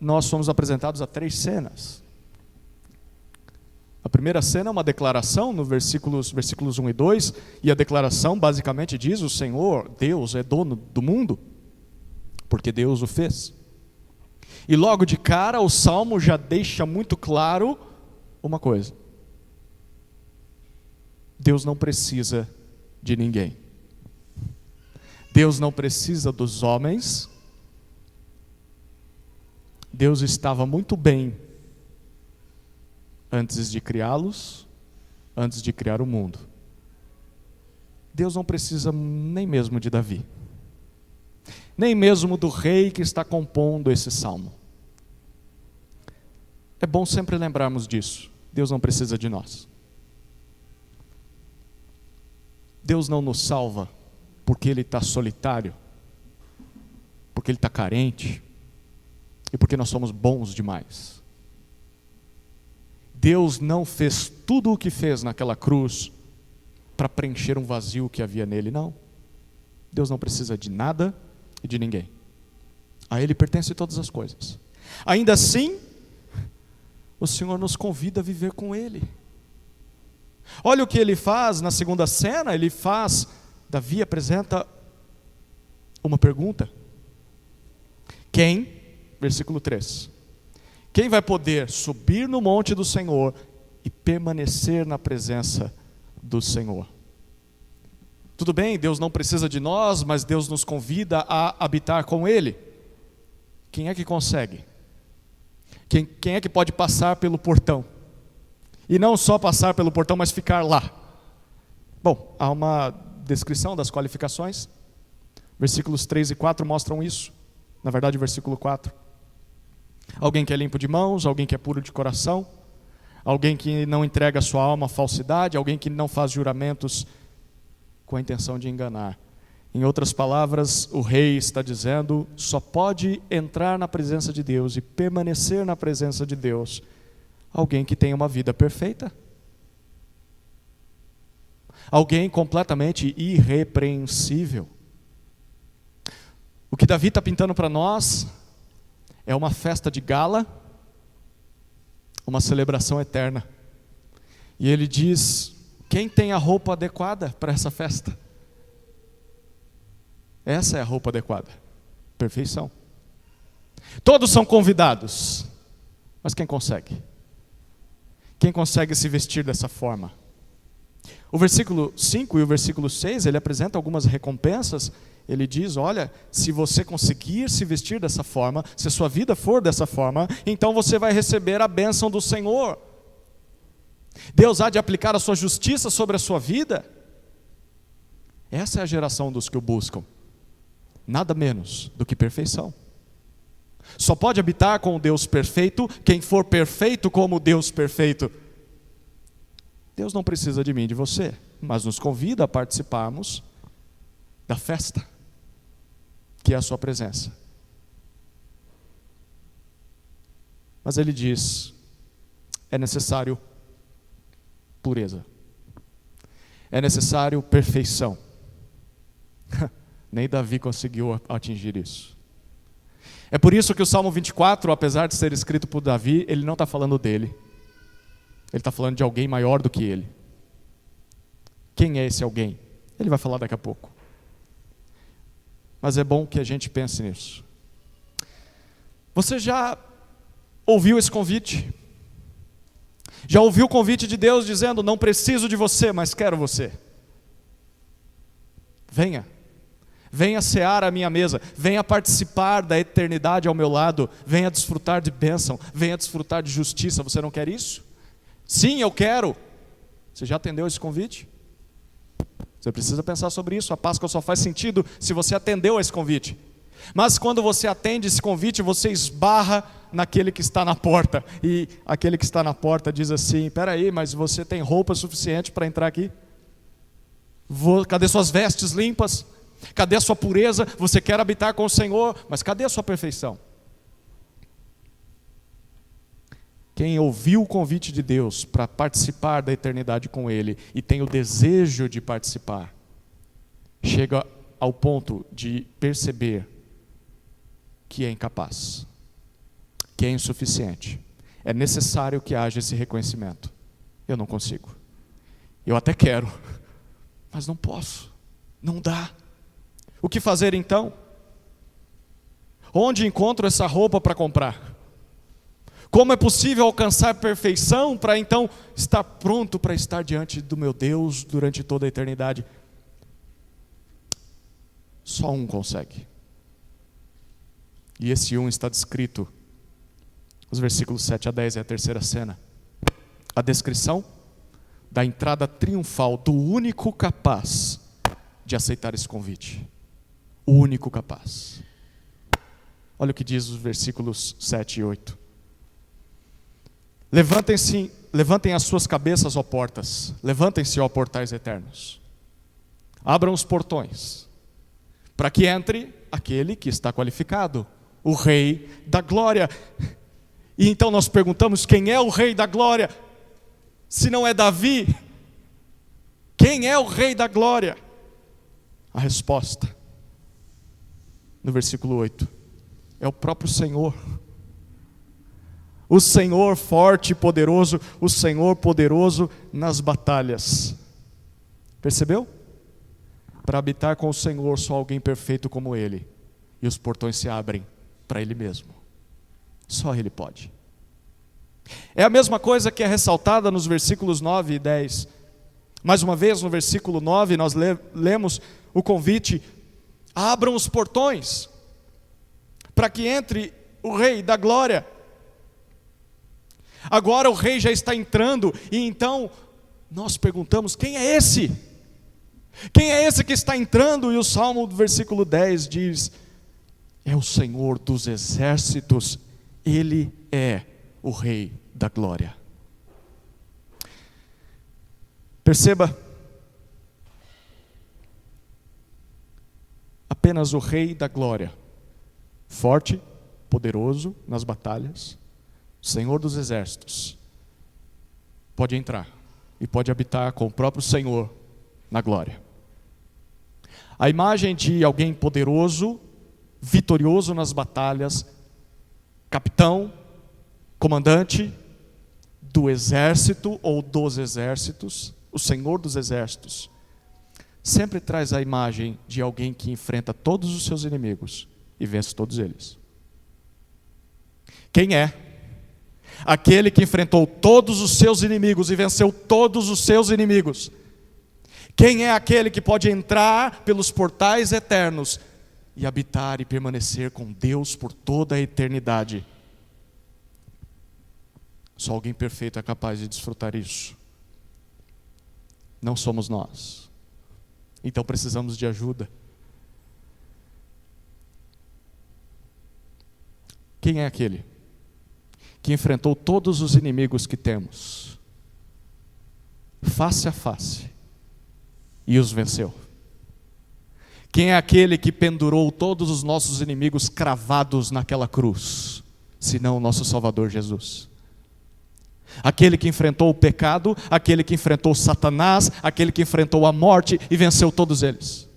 nós somos apresentados a 3 cenas. A primeira cena é uma declaração no versículos 1 e 2, e a declaração basicamente diz: o Senhor, Deus, é dono do mundo, porque Deus o fez. E logo de cara o salmo já deixa muito claro uma coisa: Deus não precisa de ninguém. Deus não precisa dos homens. Deus estava muito bem antes de criá-los, antes de criar o mundo. Deus não precisa nem mesmo de Davi, nem mesmo do rei que está compondo esse salmo. É bom sempre lembrarmos disso. Deus não precisa de nós. Deus não nos salva porque Ele está solitário, porque Ele está carente, e porque nós somos bons demais. Deus não fez tudo o que fez naquela cruz para preencher um vazio que havia nele, não. Deus não precisa de nada e de ninguém. A Ele pertencem todas as coisas. Ainda assim, o Senhor nos convida a viver com Ele. Olha o que Ele faz na segunda cena. Davi apresenta uma pergunta. Quem, versículo 3, quem vai poder subir no monte do Senhor e permanecer na presença do Senhor. Tudo bem, Deus não precisa de nós, mas Deus nos convida a habitar com Ele. Quem é que consegue? Quem é que pode passar pelo portão? E não só passar pelo portão, mas ficar lá. Bom, há uma descrição das qualificações. Versículos 3 e 4 mostram isso. Na verdade, versículo 4. Alguém que é limpo de mãos, alguém que é puro de coração, alguém que não entrega a sua alma à falsidade, alguém que não faz juramentos com a intenção de enganar. Em outras palavras, o rei está dizendo, só pode entrar na presença de Deus e permanecer na presença de Deus alguém que tenha uma vida perfeita. Alguém completamente irrepreensível. O que Davi está pintando para nós é uma festa de gala, uma celebração eterna. E ele diz, quem tem a roupa adequada para essa festa? Essa é a roupa adequada. Perfeição. Todos são convidados, mas quem consegue? Quem consegue se vestir dessa forma? O versículo 5 e o versículo 6, ele apresenta algumas recompensas. Ele diz, olha, se você conseguir se vestir dessa forma, se a sua vida for dessa forma, então você vai receber a bênção do Senhor. Deus há de aplicar a sua justiça sobre a sua vida. Essa é a geração dos que o buscam. Nada menos do que perfeição. Só pode habitar com o Deus perfeito quem for perfeito como o Deus perfeito. Deus não precisa de mim e de você, mas nos convida a participarmos da festa, que é a sua presença. Mas ele diz, é necessário pureza. É necessário perfeição. Nem Davi conseguiu atingir isso. É por isso que o Salmo 24, apesar de ser escrito por Davi, ele não está falando dele. Ele está falando de alguém maior do que ele. Quem é esse alguém? Ele vai falar daqui a pouco. Mas é bom que a gente pense nisso. Você já ouviu esse convite? Já ouviu o convite de Deus dizendo, não preciso de você, mas quero você. Venha. Venha cear à minha mesa, venha participar da eternidade ao meu lado, venha desfrutar de bênção, venha desfrutar de justiça. Você não quer isso? Sim, eu quero. Você já atendeu esse convite? Você precisa pensar sobre isso. A Páscoa só faz sentido se você atendeu a esse convite. Mas quando você atende esse convite, você esbarra naquele que está na porta. E aquele que está na porta diz assim, espera aí, mas você tem roupa suficiente para entrar aqui? Cadê suas vestes limpas? Cadê a sua pureza? Você quer habitar com o Senhor, mas cadê a sua perfeição? Quem ouviu o convite de Deus para participar da eternidade com Ele e tem o desejo de participar, chega ao ponto de perceber que é incapaz, que é insuficiente. É necessário que haja esse reconhecimento. Eu não consigo. Eu até quero, mas não posso. Não dá. O que fazer então? Onde encontro essa roupa para comprar? Como é possível alcançar perfeição para então estar pronto para estar diante do meu Deus durante toda a eternidade? Só um consegue. E esse um está descrito nos versículos 7 a 10, é a terceira cena. A descrição da entrada triunfal do único capaz de aceitar esse convite. O único capaz. Olha o que diz os versículos 7 e 8. Levantem as suas cabeças, ó portas. Levantem-se, ó portais eternos. Abram os portões, para que entre aquele que está qualificado, o Rei da Glória. E então nós perguntamos, quem é o Rei da Glória? Se não é Davi, quem é o Rei da Glória? A resposta, no versículo 8, é o próprio Senhor. O Senhor forte e poderoso, o Senhor poderoso nas batalhas. Percebeu? Para habitar com o Senhor, só alguém perfeito como Ele. E os portões se abrem para Ele mesmo. Só Ele pode. É a mesma coisa que é ressaltada nos versículos 9 e 10. Mais uma vez, no versículo 9, nós lemos o convite: abram os portões, para que entre o Rei da Glória. Agora o Rei já está entrando, e então nós perguntamos: quem é esse? Quem é esse que está entrando? E o Salmo do versículo 10 diz: é o Senhor dos exércitos, Ele é o Rei da Glória. Perceba, apenas o Rei da Glória, forte, poderoso nas batalhas, Senhor dos exércitos, pode entrar e pode habitar com o próprio Senhor na glória. A imagem de alguém poderoso, vitorioso nas batalhas, capitão, comandante do exército ou dos exércitos, o Senhor dos exércitos, sempre traz a imagem de alguém que enfrenta todos os seus inimigos e vence todos eles. Quem é? Aquele que enfrentou todos os seus inimigos e venceu todos os seus inimigos. Quem é aquele que pode entrar pelos portais eternos e habitar e permanecer com Deus por toda a eternidade? Só alguém perfeito é capaz de desfrutar isso. Não somos nós. Então precisamos de ajuda. Quem é aquele que enfrentou todos os inimigos que temos, face a face, e os venceu? Quem é aquele que pendurou todos os nossos inimigos cravados naquela cruz, senão o nosso Salvador Jesus? Aquele que enfrentou o pecado, aquele que enfrentou Satanás, aquele que enfrentou a morte e venceu todos eles.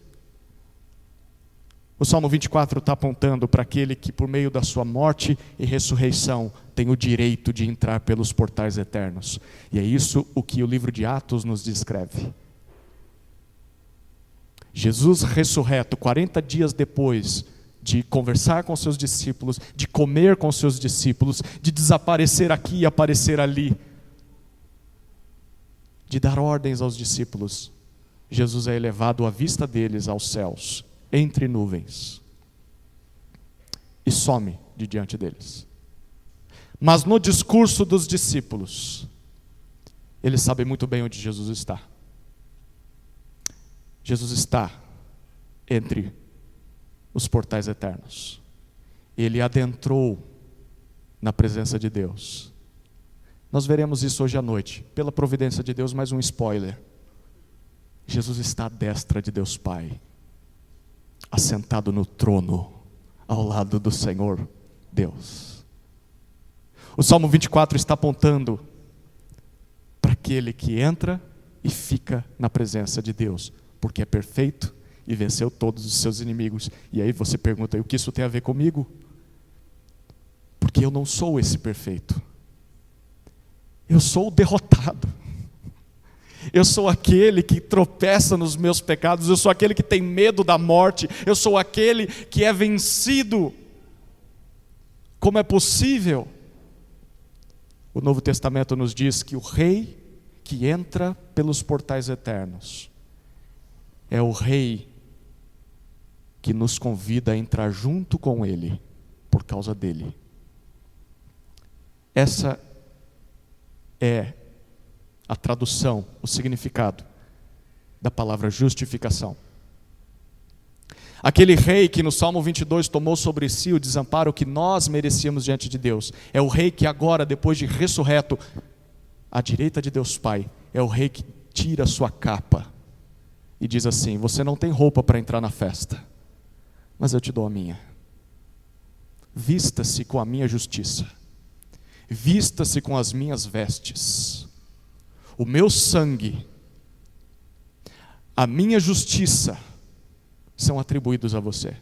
O Salmo 24 está apontando para aquele que, por meio da sua morte e ressurreição, tem o direito de entrar pelos portais eternos. E é isso o que o livro de Atos nos descreve. Jesus ressurreto, 40 dias depois de conversar com seus discípulos, de comer com seus discípulos, de desaparecer aqui e aparecer ali, de dar ordens aos discípulos, Jesus é elevado à vista deles aos céus, entre nuvens, e some de diante deles. Mas no discurso dos discípulos, eles sabem muito bem onde Jesus está. Jesus está entre os portais eternos. Ele adentrou na presença de Deus. Nós veremos isso hoje à noite, pela providência de Deus. Mais um spoiler: Jesus está à destra de Deus Pai, assentado no trono, ao lado do Senhor Deus. O Salmo 24 está apontando para aquele que entra e fica na presença de Deus, porque é perfeito e venceu todos os seus inimigos. E aí você pergunta: e o que isso tem a ver comigo? Porque eu não sou esse perfeito. Eu sou o derrotado. Eu sou aquele que tropeça nos meus pecados. Eu sou aquele que tem medo da morte. Eu sou aquele que é vencido. Como é possível? O Novo Testamento nos diz que o Rei que entra pelos portais eternos é o Rei que nos convida a entrar junto com Ele, por causa dele. Essa é a tradução, o significado da palavra justificação. Aquele Rei que no Salmo 22 tomou sobre si o desamparo que nós merecíamos diante de Deus, é o Rei que agora, depois de ressurreto, à direita de Deus Pai, é o Rei que tira a sua capa e diz assim: você não tem roupa para entrar na festa, mas eu te dou a minha. Vista-se com a minha justiça, vista-se com as minhas vestes, o meu sangue, a minha justiça são atribuídos a você.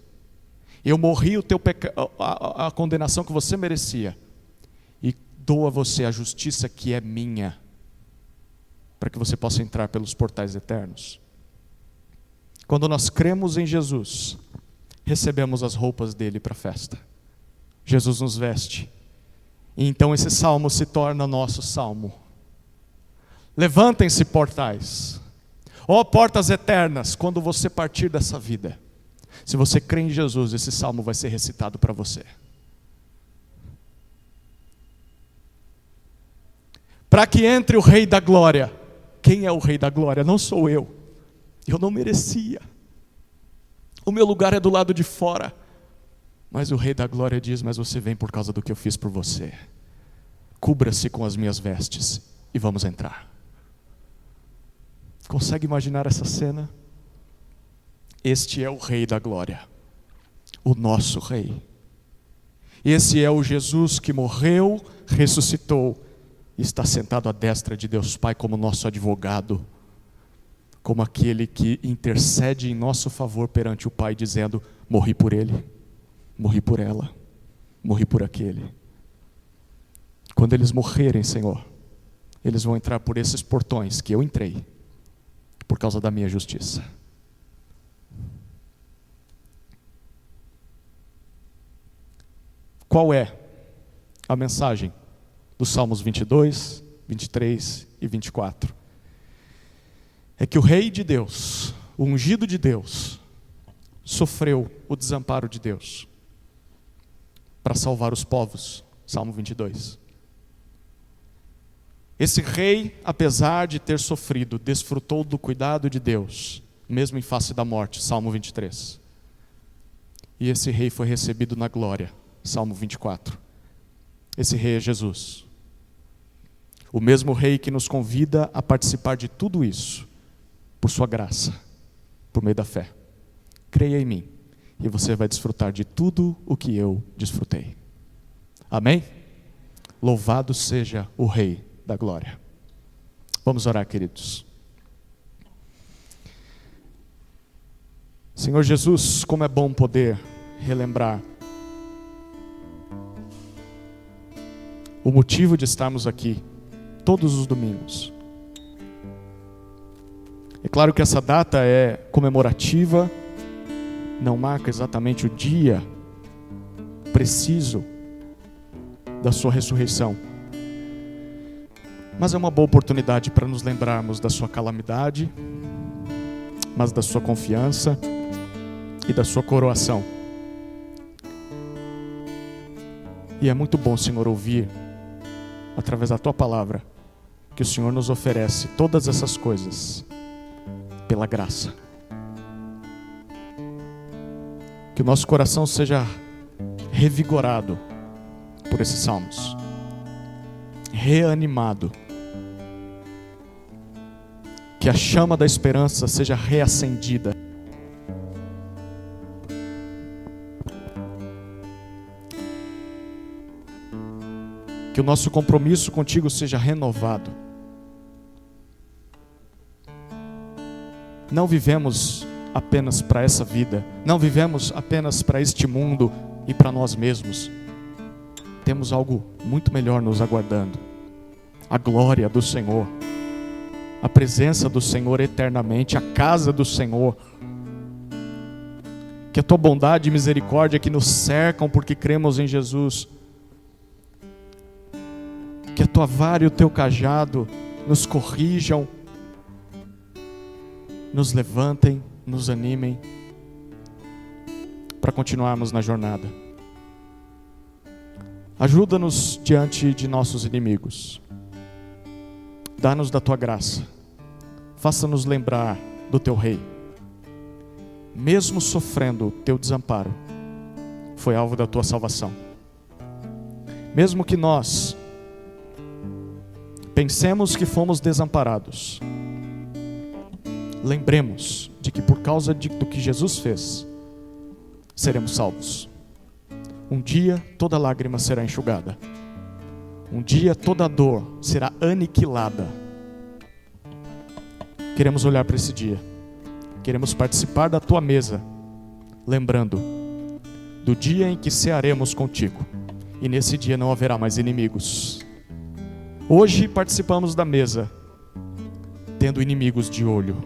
Eu morri a condenação que você merecia, e dou a você a justiça que é minha, para que você possa entrar pelos portais eternos. Quando nós cremos em Jesus, recebemos as roupas dele para a festa. Jesus nos veste, E então esse salmo se torna nosso salmo. Levantem-se, portais. Ó portas eternas, quando você partir dessa vida, se você crê em Jesus, esse salmo vai ser recitado para você. Para que entre o Rei da Glória. Quem é o Rei da Glória? Não sou eu. Eu não merecia. O meu lugar é do lado de fora. Mas o Rei da Glória diz: mas você vem por causa do que eu fiz por você. Cubra-se com as minhas vestes e vamos entrar. Consegue imaginar essa cena? Este é o Rei da Glória, o nosso Rei. Esse é o Jesus que morreu, ressuscitou e está sentado à destra de Deus Pai como nosso advogado, como aquele que intercede em nosso favor perante o Pai, dizendo: morri por ele, morri por ela, morri por aquele. Quando eles morrerem, Senhor, eles vão entrar por esses portões que eu entrei, por causa da minha justiça. Qual é a mensagem dos Salmos 22, 23 e 24? É que o Rei de Deus, o ungido de Deus, sofreu o desamparo de Deus para salvar os povos. Salmo 22. Esse rei, apesar de ter sofrido, desfrutou do cuidado de Deus, mesmo em face da morte. Salmo 23. E esse rei foi recebido na glória. Salmo 24. Esse rei é Jesus. O mesmo rei que nos convida a participar de tudo isso, por sua graça, por meio da fé. Creia em mim, e você vai desfrutar de tudo o que eu desfrutei. Amém? Louvado seja o Rei da Glória. Vamos orar, queridos. Senhor Jesus, como é bom poder relembrar o motivo de estarmos aqui todos os domingos. É claro que essa data é comemorativa, não marca exatamente o dia preciso da sua ressurreição, mas é uma boa oportunidade para nos lembrarmos da sua calamidade, mas da sua confiança e da sua coroação. E é muito bom, Senhor, ouvir através da tua palavra que o Senhor nos oferece todas essas coisas pela graça. Que o nosso coração seja revigorado por esses salmos, reanimado, que a chama da esperança seja reacendida, que o nosso compromisso contigo seja renovado. Não vivemos apenas para essa vida, não vivemos apenas para este mundo e para nós mesmos. Temos algo muito melhor nos aguardando: a glória do Senhor, a presença do Senhor eternamente, a casa do Senhor. Que a tua bondade e misericórdia que nos cercam porque cremos em Jesus, que a tua vara e o teu cajado nos corrijam, nos levantem, nos animem para continuarmos na jornada. Ajuda-nos diante de nossos inimigos. Dá-nos da tua graça. Faça-nos lembrar do teu Rei. Mesmo sofrendo o teu desamparo, foi alvo da tua salvação. Mesmo que nós pensemos que fomos desamparados, lembremos de que por causa do que Jesus fez, seremos salvos. Um dia toda lágrima será enxugada. Um dia toda dor será aniquilada. Queremos olhar para esse dia. Queremos participar da tua mesa, lembrando do dia em que cearemos contigo. E nesse dia não haverá mais inimigos. Hoje participamos da mesa, tendo inimigos de olho,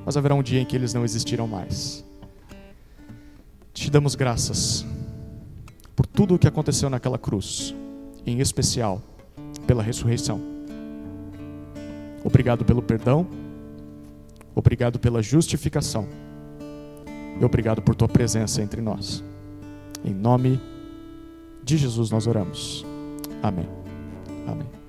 mas haverá um dia em que eles não existirão mais. Te damos graças por tudo o que aconteceu naquela cruz em especial pela ressurreição. Obrigado pelo perdão, obrigado pela justificação e obrigado por tua presença entre nós. Em nome de Jesus nós oramos. Amém. Amém.